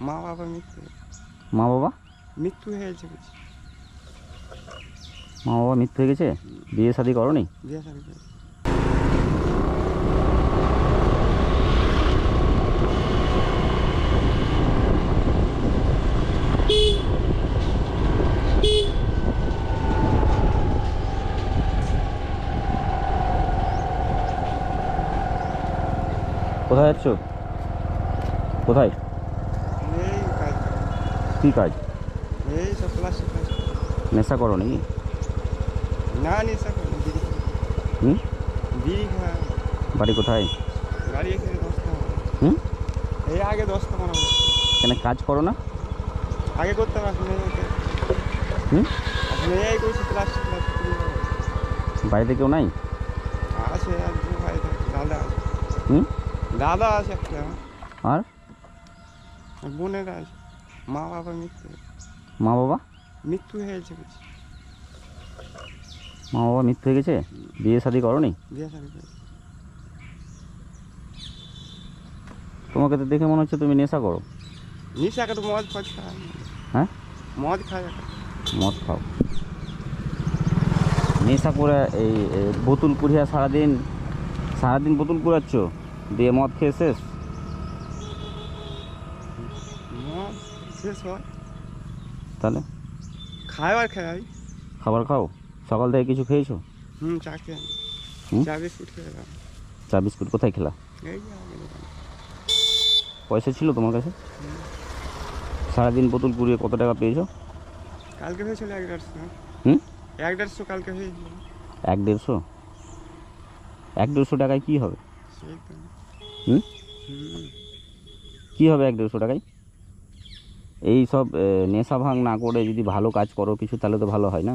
মা বাবা মৃত্যু মা বাবা মৃত্যু হয়েছে বুঝি। মা বাবা মৃত্যু হয়ে গেছে। বিয়ে শাদী করনি? বিয়ে শাদী করে। কোথায় যাচ্ছ? কোথায়? এই কাজ, কী কাজ? এই সব প্লাস্টিক কাজ। নেশা করো নাকি? না নেশা করে না, বিড়ি খাই। হুম? বিড়ি খাই। বাড়ি কোথায়? গাড়ি এখানে 10টা মারা। হুম? এই আগে 10টা মারা বলছে। কেন কাজ করো না? আগে করতাম, এখন হুম? এখন এই করছি প্লাস্টিক প্লাস্টিক। বাড়িতে কেউ নাই? আছে আর দু ভাই থাকে, দাদা আছে। হুম? দাদা আছে একটা, আর আর বোনেরা আছে। মা বাবা মৃত্যু মা বাবা? মৃত্যু হয়েছে বুঝি। মা বাবা মৃত্যু হয়ে গেছে। বিয়ে শাদী করনি? বিয়ে শাদী করে। তোমাকে তো দেখে মনে হচ্ছে তুমি নেশা করো। নিশাকে তো মদ ফদ খায়। হ্যাঁ? মদ খায়। মদ খাও? নেশা করে এই বোতল কুড়িয়ে সারাদিন বোতল কুড়াচ্ছ, দিয়ে মদ খেয়ে শেষ। মদ শেষ হয়, তাহলে খায় আর খাই। খাবার খাও? সকাল থেকে কিছু খেয়েছো? চা খেয়ে হুম? চা বিস্কুট খেলাম। চা বিস্কুট কোথায় খেলা? এই যে আগে দোকানে। পয়সা ছিল তোমার কাছে? সারাদিন বোতল কুড়িয়ে কত টাকা পেয়েছো? কালকে হয়েছিল 150। হুম? 150 কালকে হয়েছিল। 1-150? 1-150 টাকায় কী হবে? সেই তো। হুম? হুম। কী হবে 1-150 টাকায়? এই সব নেশা ভাঙ না করে যদি ভালো কাজ করো কিছু, তাহলে তো ভালো হয় না?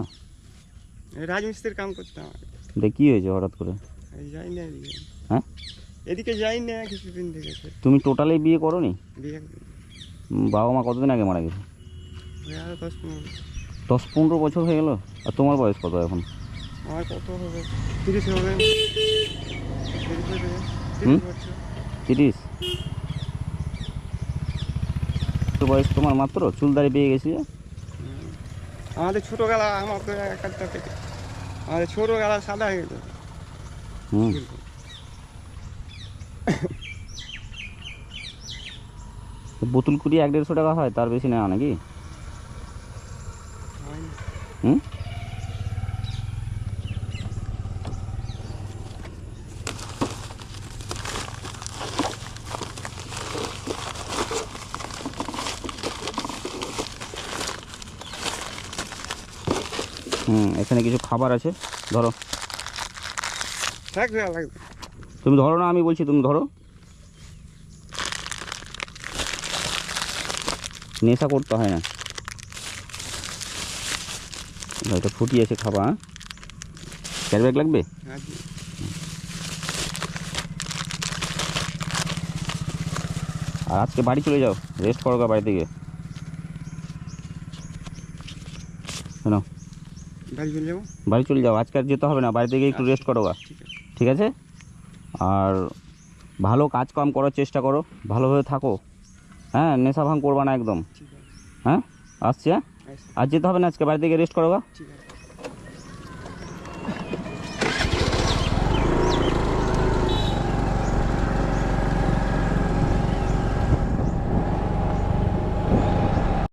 এই রাজমিস্ত্রির কাম করতাম। দেখ কী হয়েছে হঠাৎ করে? এই যাই না এদিকে। হ্যাঁ? এদিকে যাই না কিছুদিন থেকে। তুমি টোটালি বিয়ে করোনি? বিয়ে বাবা মা কতদিন আগে মারা গেছে? ওই আরো 10-15। 10-15 বছর হয়ে গেল। আর তোমার বয়স কত এখন? আমার কত হবে? 30 হবে। 30 হয়ে যাবে। হুম? 30 বছর। 30? বয়স তোমার মাত্র, চুল দাড়ি পেয়ে গেছি। আমাদের ছোটোবেলা আমার তো একটা থেকে আমাদের ছোটোবেলা সাদা হয়ে গেল। হুম। বোতল কুড়ি 1-150 টাকা হয়, তার বেশি নেওয়া নাকি? হুম? এখানে কিছু খাবার আছে, ধরো। লাগবে। তুমি ধরো না, আমি বলছি তুমি ধরো। নেশা করতে হয় না। এটা ফুটিয়েছে খাবা। ক্যারি ব্যাগ লাগবে? আর আজকে বাড়ি চলে যাও, রেস্ট করো বাড়িতে গিয়ে। শোনো, বাড়ি চলে যাও, আজকে আর যেতে হবে না, বাড়িতে গিয়ে একটু রেস্ট করো গা। ঠিক আছে? আর ভালো কাজ কাম করার চেষ্টা করো, ভালোভাবে থাকো। হ্যাঁ, নেশা ভাঙ করবা না একদম। হ্যাঁ, আসছি। হ্যাঁ, আর যেতে হবে না, আজকে বাড়িতে গিয়ে রেস্ট করো গা।